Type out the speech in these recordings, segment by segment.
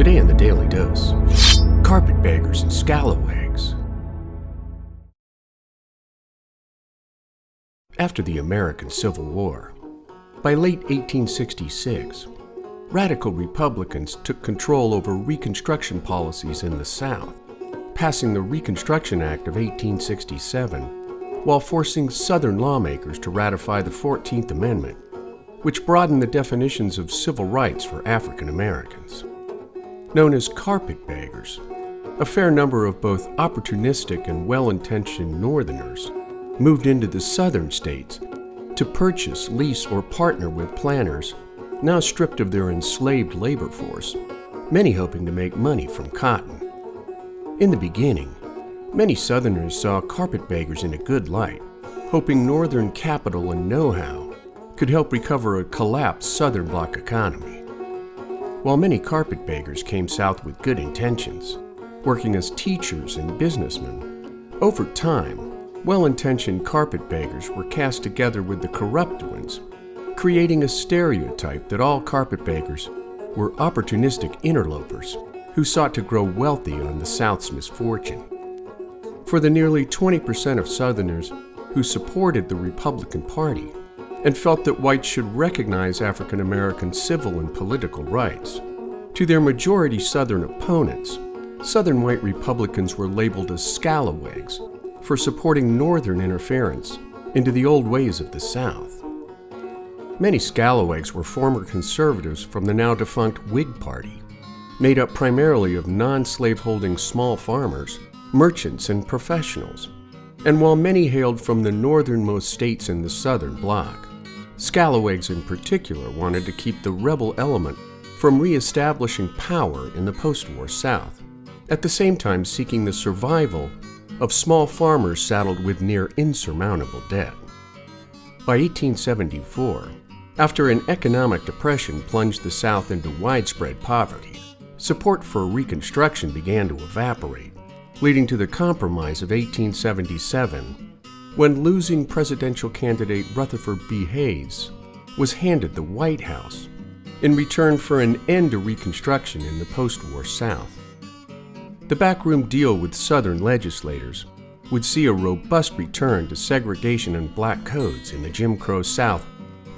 Today on the Daily Dose, Carpetbaggers and Scalawags. After the American Civil War, by late 1866, radical Republicans took control over Reconstruction policies in the South, passing the Reconstruction Act of 1867, while forcing Southern lawmakers to ratify the 14th Amendment, which broadened the definitions of civil rights for African Americans. Known as carpetbaggers, a fair number of both opportunistic and well-intentioned Northerners moved into the Southern states to purchase, lease, or partner with planters now stripped of their enslaved labor force, many hoping to make money from cotton. In the beginning, many Southerners saw carpetbaggers in a good light, hoping Northern capital and know-how could help recover a collapsed Southern bloc economy. While many carpetbaggers came south with good intentions, working as teachers and businessmen, over time, well-intentioned carpetbaggers were cast together with the corrupt ones, creating a stereotype that all carpetbaggers were opportunistic interlopers who sought to grow wealthy on the South's misfortune. For the nearly 20% of Southerners who supported the Republican Party and felt that whites should recognize African American civil and political rights, to their majority Southern opponents, Southern white Republicans were labeled as scalawags for supporting Northern interference into the old ways of the South. Many scalawags were former conservatives from the now-defunct Whig Party, made up primarily of non-slaveholding small farmers, merchants, and professionals. And while many hailed from the northernmost states in the Southern bloc, scalawags in particular wanted to keep the rebel element from re-establishing power in the post-war South, at the same time seeking the survival of small farmers saddled with near insurmountable debt. By 1874, after an economic depression plunged the South into widespread poverty, support for Reconstruction began to evaporate, leading to the Compromise of 1877, when losing presidential candidate Rutherford B. Hayes was handed the White House in return for an end to Reconstruction in the post-war South. The backroom deal with Southern legislators would see a robust return to segregation and black codes in the Jim Crow South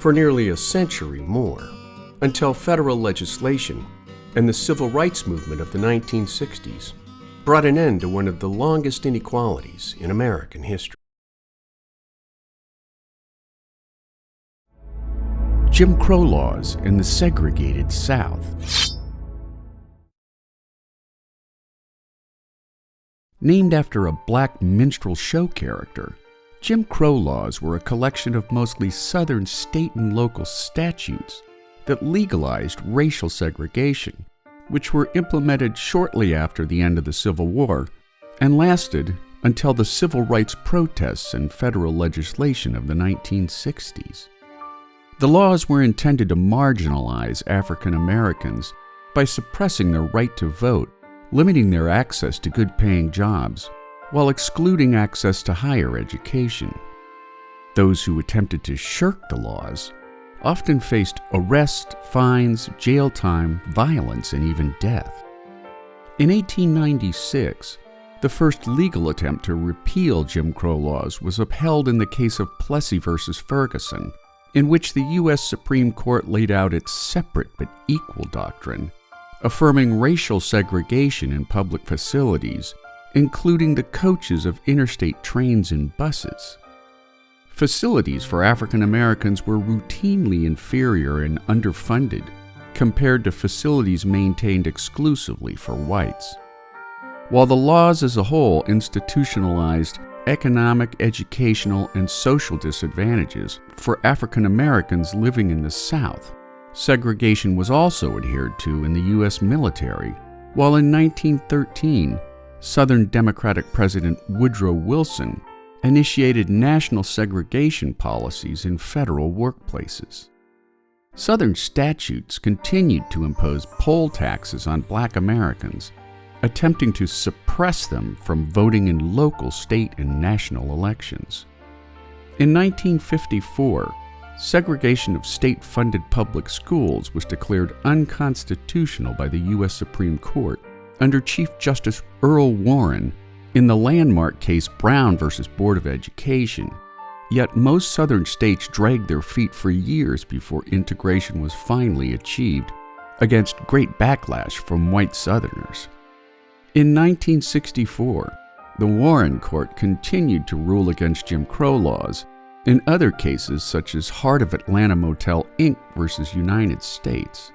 for nearly a century more, until federal legislation and the civil rights movement of the 1960s brought an end to one of the longest inequalities in American history. Jim Crow laws in the segregated South. Named after a black minstrel show character, Jim Crow laws were a collection of mostly Southern state and local statutes that legalized racial segregation, which were implemented shortly after the end of the Civil War and lasted until the civil rights protests and federal legislation of the 1960s. The laws were intended to marginalize African Americans by suppressing their right to vote, limiting their access to good-paying jobs, while excluding access to higher education. Those who attempted to shirk the laws often faced arrest, fines, jail time, violence, and even death. In 1896, the first legal attempt to repeal Jim Crow laws was upheld in the case of Plessy v. Ferguson, in which the U.S. Supreme Court laid out its separate but equal doctrine, affirming racial segregation in public facilities, including the coaches of interstate trains and buses. Facilities for African Americans were routinely inferior and underfunded compared to facilities maintained exclusively for whites. While the laws as a whole institutionalized economic, educational, and social disadvantages for African Americans living in the South, segregation was also adhered to in the U.S. military, while in 1913, Southern Democratic President Woodrow Wilson initiated national segregation policies in federal workplaces. Southern statutes continued to impose poll taxes on Black Americans, attempting to suppress them from voting in local, state, and national elections. In 1954, segregation of state-funded public schools was declared unconstitutional by the U.S. Supreme Court under Chief Justice Earl Warren in the landmark case Brown v. Board of Education. Yet most Southern states dragged their feet for years before integration was finally achieved, against great backlash from white Southerners. In 1964, the Warren Court continued to rule against Jim Crow laws in other cases such as Heart of Atlanta Motel Inc. versus United States.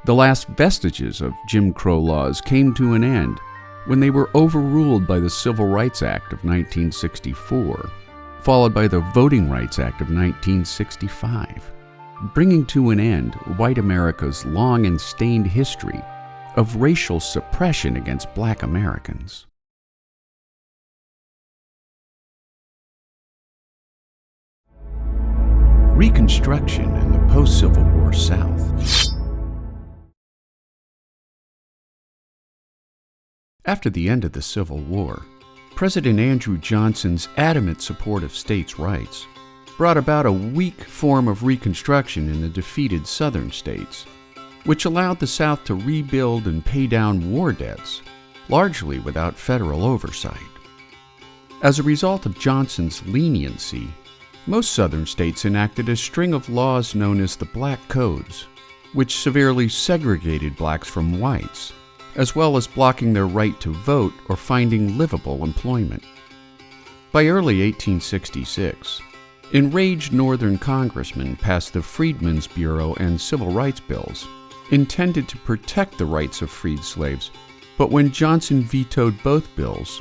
The last vestiges of Jim Crow laws came to an end when they were overruled by the Civil Rights Act of 1964, followed by the Voting Rights Act of 1965, bringing to an end white America's long and stained history of racial suppression against Black Americans. Reconstruction in the post-Civil War South. After the end of the Civil War, President Andrew Johnson's adamant support of states' rights brought about a weak form of Reconstruction in the defeated Southern states, which allowed the South to rebuild and pay down war debts, largely without federal oversight. As a result of Johnson's leniency, most Southern states enacted a string of laws known as the Black Codes, which severely segregated blacks from whites, as well as blocking their right to vote or finding livable employment. By early 1866, enraged Northern congressmen passed the Freedmen's Bureau and Civil Rights Bills, intended to protect the rights of freed slaves, but when Johnson vetoed both bills,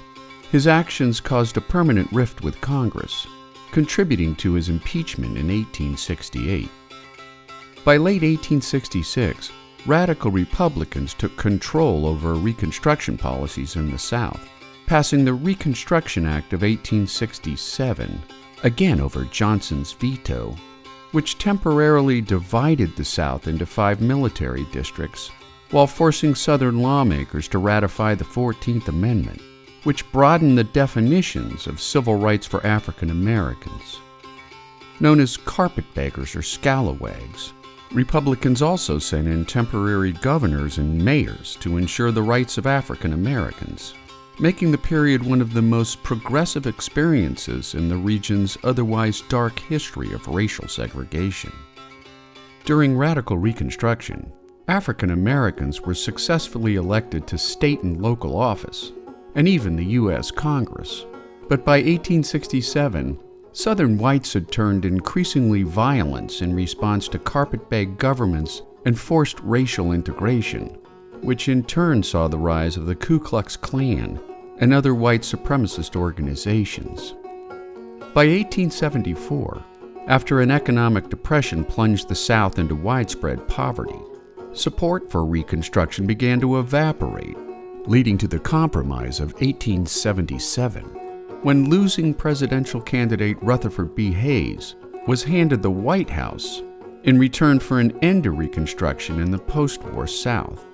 his actions caused a permanent rift with Congress, contributing to his impeachment in 1868. By late 1866, radical Republicans took control over Reconstruction policies in the South, passing the Reconstruction Act of 1867, again over Johnson's veto, which temporarily divided the South into 5 military districts, while forcing Southern lawmakers to ratify the 14th Amendment, which broadened the definitions of civil rights for African Americans. Known as carpetbaggers or scalawags, Republicans also sent in temporary governors and mayors to ensure the rights of African Americans, making the period one of the most progressive experiences in the region's otherwise dark history of racial segregation. During radical Reconstruction, African Americans were successfully elected to state and local office, and even the U.S. Congress. But by 1867, Southern whites had turned increasingly violent in response to carpetbag governments and forced racial integration, which in turn saw the rise of the Ku Klux Klan and other white supremacist organizations. By 1874, after an economic depression plunged the South into widespread poverty, support for Reconstruction began to evaporate, leading to the Compromise of 1877, when losing presidential candidate Rutherford B. Hayes was handed the White House in return for an end to Reconstruction in the post-war South.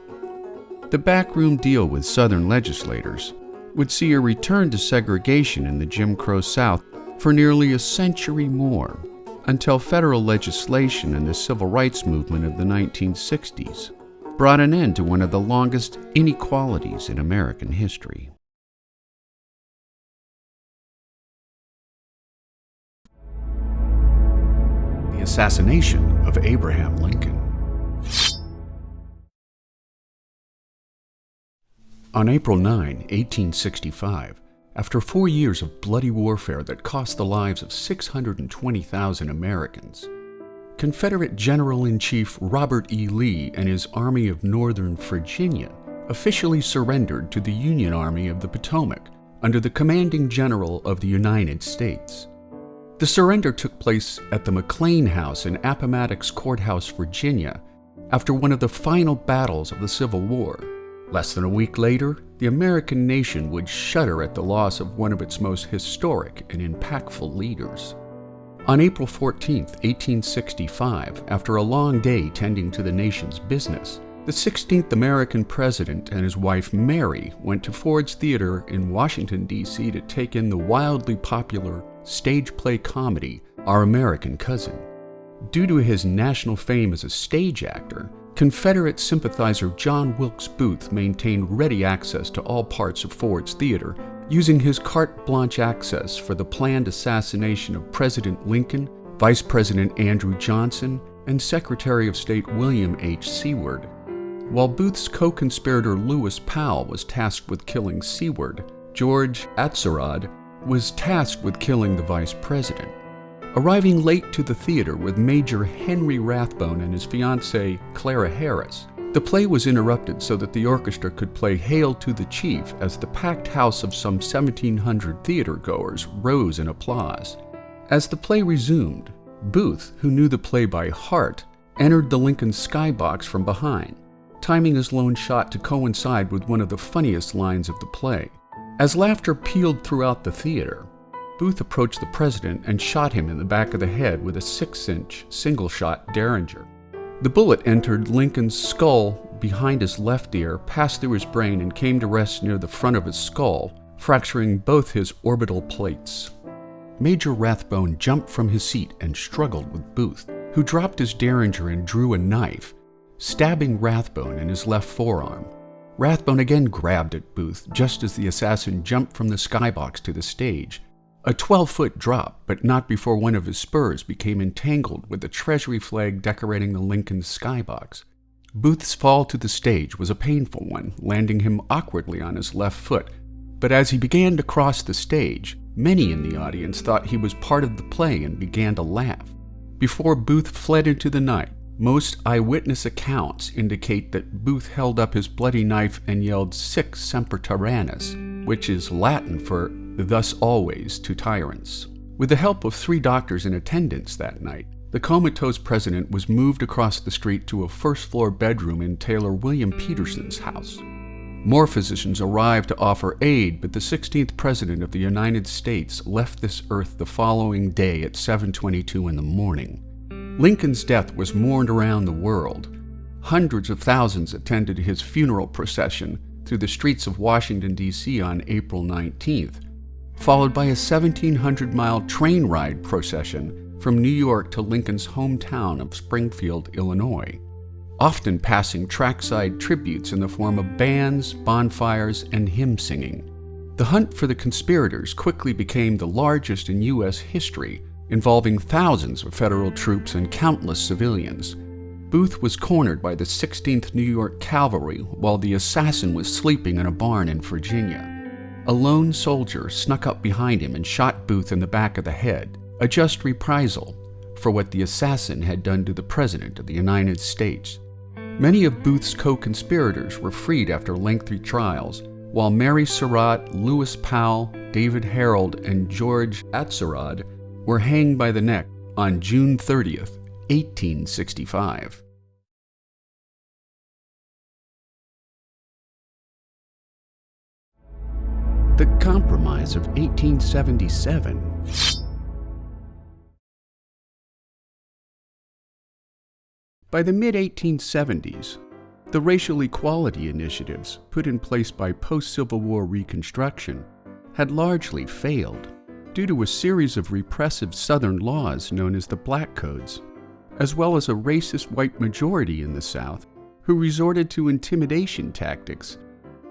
The backroom deal with Southern legislators would see a return to segregation in the Jim Crow South for nearly a century more, until federal legislation and the civil rights movement of the 1960s brought an end to one of the longest inequalities in American history. The assassination of Abraham Lincoln. On April 9, 1865, after 4 years of bloody warfare that cost the lives of 620,000 Americans, Confederate General-in-Chief Robert E. Lee and his Army of Northern Virginia officially surrendered to the Union Army of the Potomac under the commanding general of the United States. The surrender took place at the McLean House in Appomattox Courthouse, Virginia, after one of the final battles of the Civil War. Less than a week later, the American nation would shudder at the loss of one of its most historic and impactful leaders. On April 14, 1865, after a long day tending to the nation's business, the 16th American president and his wife Mary went to Ford's Theater in Washington, D.C. to take in the wildly popular stage play comedy, Our American Cousin, Due to his national fame as a stage actor, Confederate sympathizer John Wilkes Booth maintained ready access to all parts of Ford's theater, using his carte blanche access for the planned assassination of President Lincoln, Vice President Andrew Johnson, and Secretary of State William H. Seward. While Booth's co-conspirator Lewis Powell was tasked with killing Seward, George Atzerodt was tasked with killing the vice president. Arriving late to the theater with Major Henry Rathbone and his fiancée Clara Harris, the play was interrupted so that the orchestra could play Hail to the Chief as the packed house of some 1,700 theatergoers rose in applause. As the play resumed, Booth, who knew the play by heart, entered the Lincoln skybox from behind, timing his lone shot to coincide with one of the funniest lines of the play. As laughter pealed throughout the theater, Booth approached the president and shot him in the back of the head with a 6-inch single-shot Derringer. The bullet entered Lincoln's skull behind his left ear, passed through his brain, and came to rest near the front of his skull, fracturing both his orbital plates. Major Rathbone jumped from his seat and struggled with Booth, who dropped his Derringer and drew a knife, stabbing Rathbone in his left forearm. Rathbone again grabbed at Booth just as the assassin jumped from the skybox to the stage. A 12-foot drop, but not before one of his spurs became entangled with the Treasury flag decorating the Lincoln skybox. Booth's fall to the stage was a painful one, landing him awkwardly on his left foot, but as he began to cross the stage, many in the audience thought he was part of the play and began to laugh. Before Booth fled into the night, most eyewitness accounts indicate that Booth held up his bloody knife and yelled "Sic semper tyrannis," which is Latin for "thus always to tyrants." With the help of 3 doctors in attendance that night, the comatose president was moved across the street to a first-floor bedroom in Taylor William Peterson's house. More physicians arrived to offer aid, but the 16th President of the United States left this earth the following day at 7:22 in the morning. Lincoln's death was mourned around the world. Hundreds of thousands attended his funeral procession through the streets of Washington, D.C. on April 19th, followed by a 1,700-mile train ride procession from New York to Lincoln's hometown of Springfield, Illinois, often passing trackside tributes in the form of bands, bonfires, and hymn singing. The hunt for the conspirators quickly became the largest in U.S. history, involving thousands of federal troops and countless civilians. Booth was cornered by the 16th New York Cavalry while the assassin was sleeping in a barn in Virginia. A lone soldier snuck up behind him and shot Booth in the back of the head, a just reprisal for what the assassin had done to the President of the United States. Many of Booth's co-conspirators were freed after lengthy trials, while Mary Surratt, Lewis Powell, David Harold, and George Atzerodt were hanged by the neck on June 30th, 1865. The Compromise of 1877. By the mid-1870s, the racial equality initiatives put in place by post-Civil War Reconstruction had largely failed due to a series of repressive Southern laws known as the Black Codes, as well as a racist white majority in the South who resorted to intimidation tactics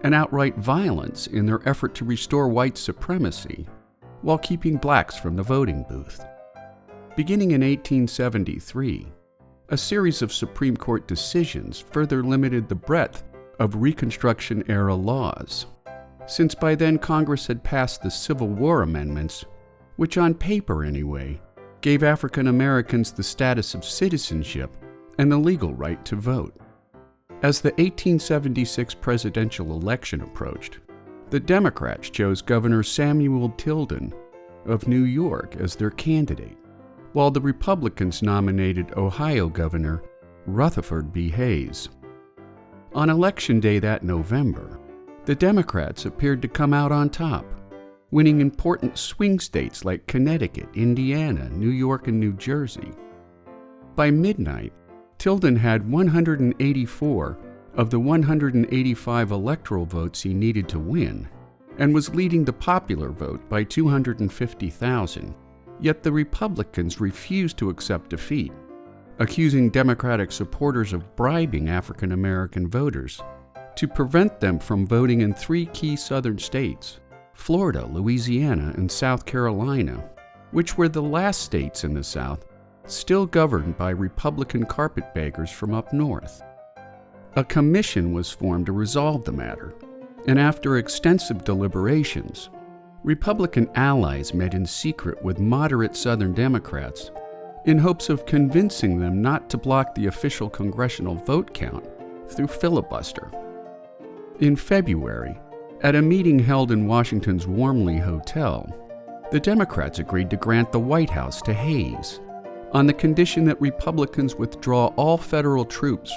and outright violence in their effort to restore white supremacy while keeping blacks from the voting booth. Beginning in 1873, a series of Supreme Court decisions further limited the breadth of Reconstruction-era laws, since by then Congress had passed the Civil War amendments, which on paper anyway, gave African Americans the status of citizenship and the legal right to vote. As the 1876 presidential election approached, the Democrats chose Governor Samuel Tilden of New York as their candidate, while the Republicans nominated Ohio Governor Rutherford B. Hayes. On Election Day that November, the Democrats appeared to come out on top, winning important swing states like Connecticut, Indiana, New York, and New Jersey. By midnight, Tilden had 184 of the 185 electoral votes he needed to win, and was leading the popular vote by 250,000. Yet the Republicans refused to accept defeat accusing Democratic supporters of bribing African American voters to prevent them from voting in 3 key southern states, Florida, Louisiana, and South Carolina, which were the last states in the South still governed by Republican carpetbaggers from up north. A commission was formed to resolve the matter, and after extensive deliberations, Republican allies met in secret with moderate Southern Democrats in hopes of convincing them not to block the official congressional vote count through filibuster. In February, at a meeting held in Washington's Wormley Hotel, the Democrats agreed to grant the White House to Hayes on the condition that Republicans withdraw all federal troops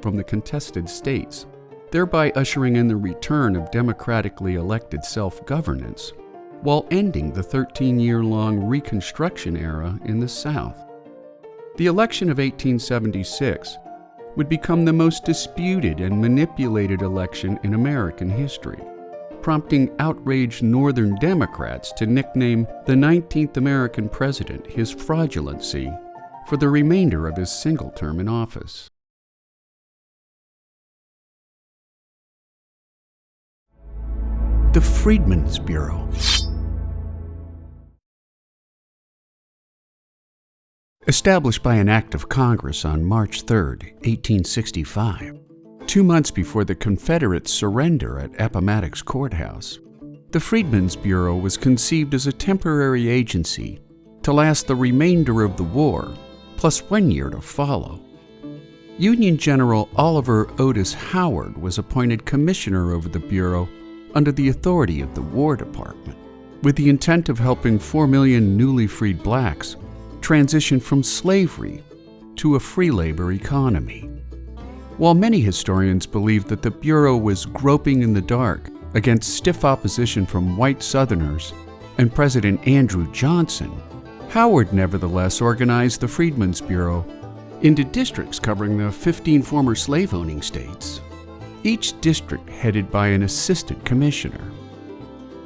from the contested states, thereby ushering in the return of democratically elected self-governance, while ending the 13-year-long Reconstruction era in the South. The election of 1876 would become the most disputed and manipulated election in American history, prompting outraged Northern Democrats to nickname the 19th American president his fraudulency for the remainder of his single term in office. The Freedmen's Bureau. Established by an act of Congress on March 3, 1865, 2 months before the Confederates' surrender at Appomattox Courthouse, the Freedmen's Bureau was conceived as a temporary agency to last the remainder of the war, plus 1 year to follow. Union General Oliver Otis Howard was appointed commissioner over the Bureau under the authority of the War Department, with the intent of helping 4 million newly freed blacks transition from slavery to a free labor economy. While many historians believe that the Bureau was groping in the dark against stiff opposition from white Southerners and President Andrew Johnson, Howard nevertheless organized the Freedmen's Bureau into districts covering the 15 former slave-owning states, each district headed by an assistant commissioner.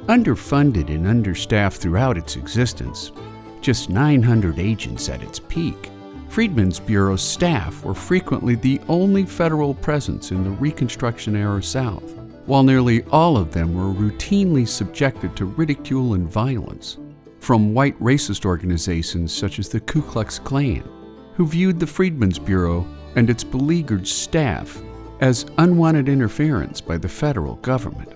Underfunded and understaffed throughout its existence, just 900 agents at its peak, Freedmen's Bureau staff were frequently the only federal presence in the Reconstruction-era South, while nearly all of them were routinely subjected to ridicule and violence from white racist organizations such as the Ku Klux Klan, who viewed the Freedmen's Bureau and its beleaguered staff as unwanted interference by the federal government.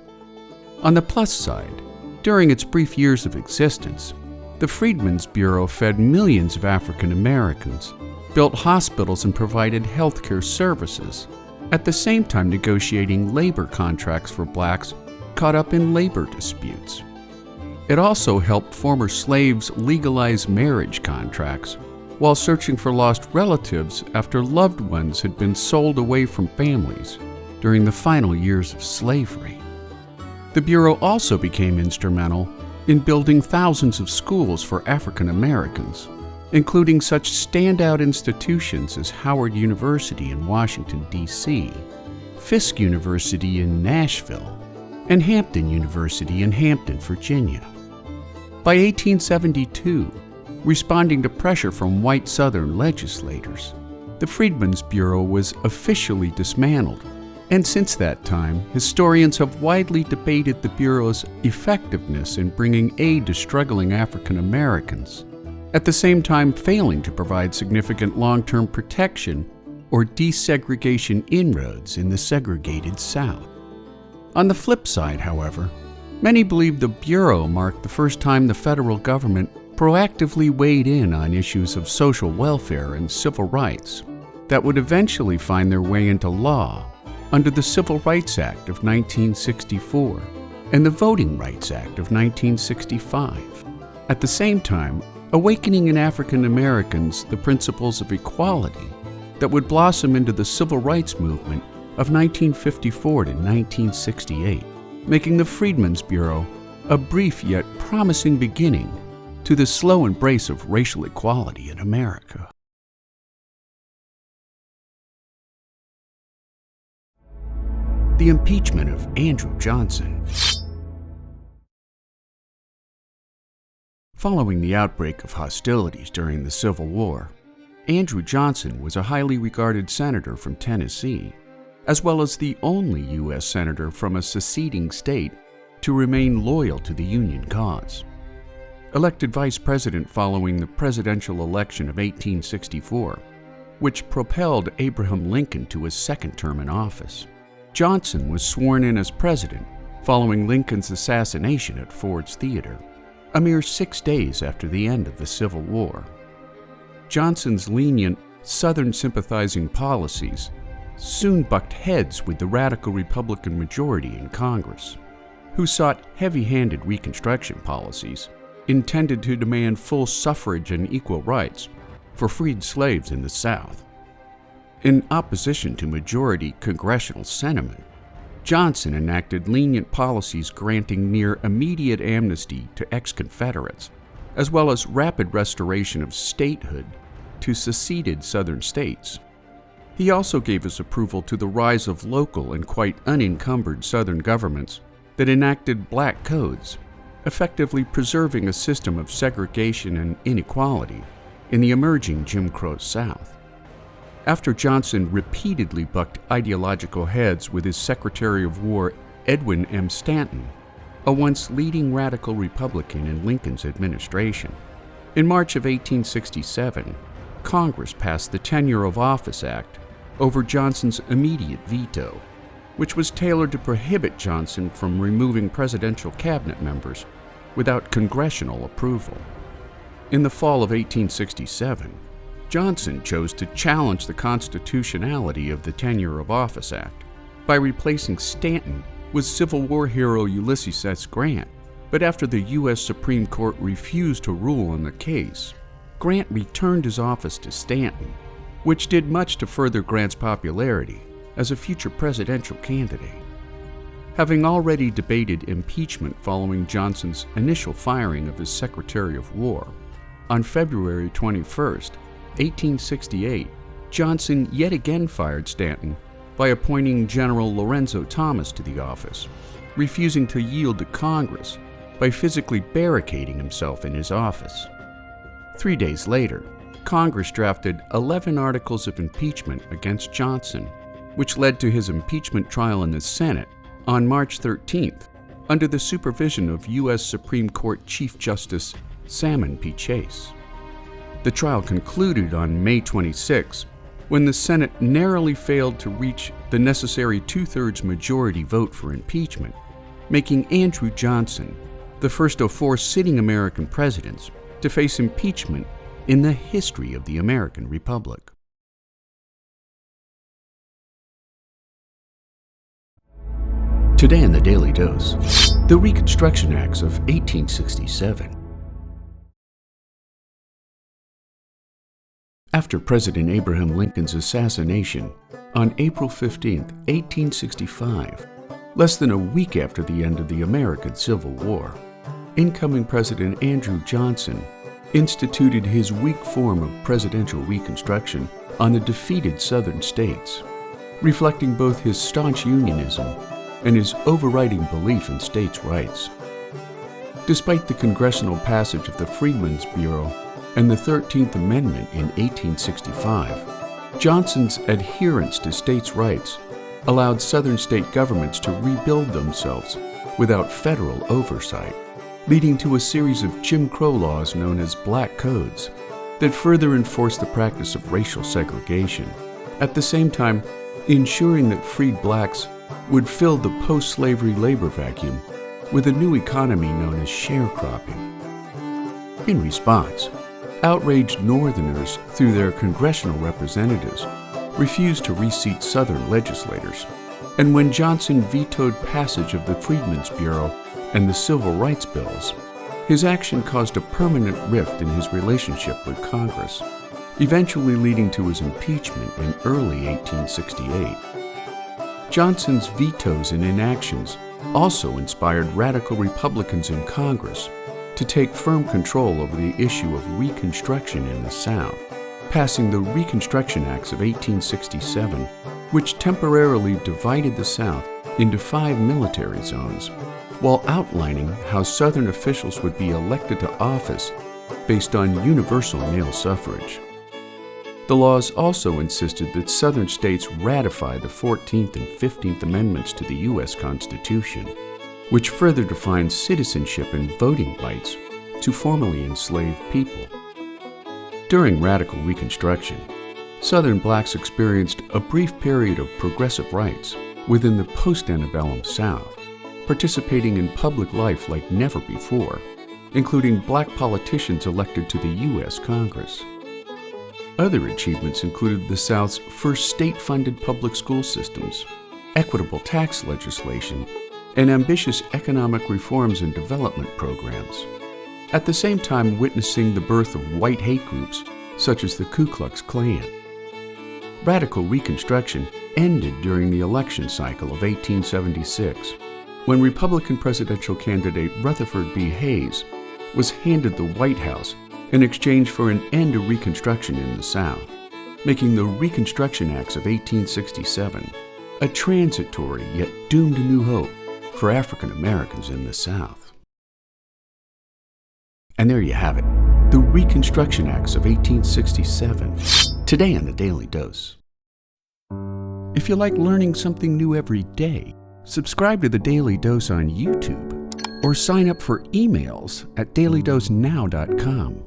On the plus side, during its brief years of existence, the Freedmen's Bureau fed millions of African Americans, built hospitals, and provided health care services, at the same time negotiating labor contracts for blacks caught up in labor disputes. It also helped former slaves legalize marriage contracts while searching for lost relatives after loved ones had been sold away from families during the final years of slavery. The Bureau also became instrumental in building thousands of schools for African Americans, including such standout institutions as Howard University in Washington, D.C., Fisk University in Nashville, and Hampton University in Hampton, Virginia. By 1872, responding to pressure from white Southern legislators, the Freedmen's Bureau was officially dismantled, and since that time, historians have widely debated the Bureau's effectiveness in bringing aid to struggling African Americans, at the same time failing to provide significant long-term protection or desegregation inroads in the segregated South. On the flip side, however, many believe the Bureau marked the first time the federal government proactively weighed in on issues of social welfare and civil rights that would eventually find their way into law under the Civil Rights Act of 1964 and the Voting Rights Act of 1965. At the same time, awakening in African Americans the principles of equality that would blossom into the Civil Rights Movement of 1954 to 1968, making the Freedmen's Bureau a brief yet promising beginning to the slow embrace of racial equality in America. The impeachment of Andrew Johnson. Following the outbreak of hostilities during the Civil War, Andrew Johnson was a highly regarded senator from Tennessee, as well as the only U.S. senator from a seceding state to remain loyal to the Union cause. Elected vice president following the presidential election of 1864, which propelled Abraham Lincoln to his second term in office, Johnson was sworn in as president following Lincoln's assassination at Ford's Theater, a mere 6 days after the end of the Civil War. Johnson's lenient, Southern sympathizing policies soon bucked heads with the radical Republican majority in Congress, who sought heavy-handed Reconstruction policies intended to demand full suffrage and equal rights for freed slaves in the South. In opposition to majority congressional sentiment, Johnson enacted lenient policies granting near immediate amnesty to ex-Confederates, as well as rapid restoration of statehood to seceded Southern states. He also gave his approval to the rise of local and quite unencumbered Southern governments that enacted black codes, effectively preserving a system of segregation and inequality in the emerging Jim Crow South. After Johnson repeatedly bucked ideological heads with his Secretary of War Edwin M. Stanton, a once leading radical Republican in Lincoln's administration, in March of 1867, Congress passed the Tenure of Office Act over Johnson's immediate veto, which was tailored to prohibit Johnson from removing presidential cabinet members without congressional approval. In the fall of 1867, Johnson chose to challenge the constitutionality of the Tenure of Office Act by replacing Stanton with Civil War hero Ulysses S. Grant. But after the U.S. Supreme Court refused to rule on the case, Grant returned his office to Stanton, which did much to further Grant's popularity as a future presidential candidate. Having already debated impeachment following Johnson's initial firing of his Secretary of War, on February 21, 1868, Johnson yet again fired Stanton by appointing General Lorenzo Thomas to the office, refusing to yield to Congress by physically barricading himself in his office. 3 days later, Congress drafted 11 articles of impeachment against Johnson, which led to his impeachment trial in the Senate on March 13th, under the supervision of U.S. Supreme Court Chief Justice Salmon P. Chase. The trial concluded on May 26, when the Senate narrowly failed to reach the necessary 2/3 majority vote for impeachment, making Andrew Johnson the first of 4 sitting American presidents to face impeachment in the history of the American Republic. Today in the Daily Dose, the Reconstruction Acts of 1867. After President Abraham Lincoln's assassination on April 15, 1865, less than a week after the end of the American Civil War, incoming President Andrew Johnson instituted his weak form of presidential reconstruction on the defeated Southern states, reflecting both his staunch unionism and his overriding belief in states' rights. Despite the congressional passage of the Freedmen's Bureau and the 13th Amendment in 1865, Johnson's adherence to states' rights allowed Southern state governments to rebuild themselves without federal oversight, leading to a series of Jim Crow laws known as Black Codes that further enforced the practice of racial segregation, at the same time ensuring that freed blacks would fill the post-slavery labor vacuum with a new economy known as sharecropping. In response, outraged Northerners, through their congressional representatives, refused to reseat Southern legislators, and when Johnson vetoed passage of the Freedmen's Bureau and the Civil Rights Bills, his action caused a permanent rift in his relationship with Congress, eventually leading to his impeachment in early 1868. Johnson's vetoes and inactions also inspired radical Republicans in Congress to take firm control over the issue of Reconstruction in the South, passing the Reconstruction Acts of 1867, which temporarily divided the South into 5 military zones, while outlining how Southern officials would be elected to office based on universal male suffrage. The laws also insisted that Southern states ratify the 14th and 15th Amendments to the U.S. Constitution, which further defines citizenship and voting rights to formerly enslaved people. During Radical Reconstruction, Southern blacks experienced a brief period of progressive rights within the post-antebellum South, participating in public life like never before, including black politicians elected to the U.S. Congress. Other achievements included the South's first state-funded public school systems, equitable tax legislation, and ambitious economic reforms and development programs, at the same time witnessing the birth of white hate groups such as the Ku Klux Klan. Radical Reconstruction ended during the election cycle of 1876, when Republican presidential candidate Rutherford B. Hayes was handed the White House in exchange for an end to Reconstruction in the South, making the Reconstruction Acts of 1867 a transitory yet doomed new hope for African Americans in the South. And there you have it, the Reconstruction Acts of 1867, today on the Daily Dose. If you like learning something new every day, subscribe to the Daily Dose on YouTube or sign up for emails at dailydosenow.com.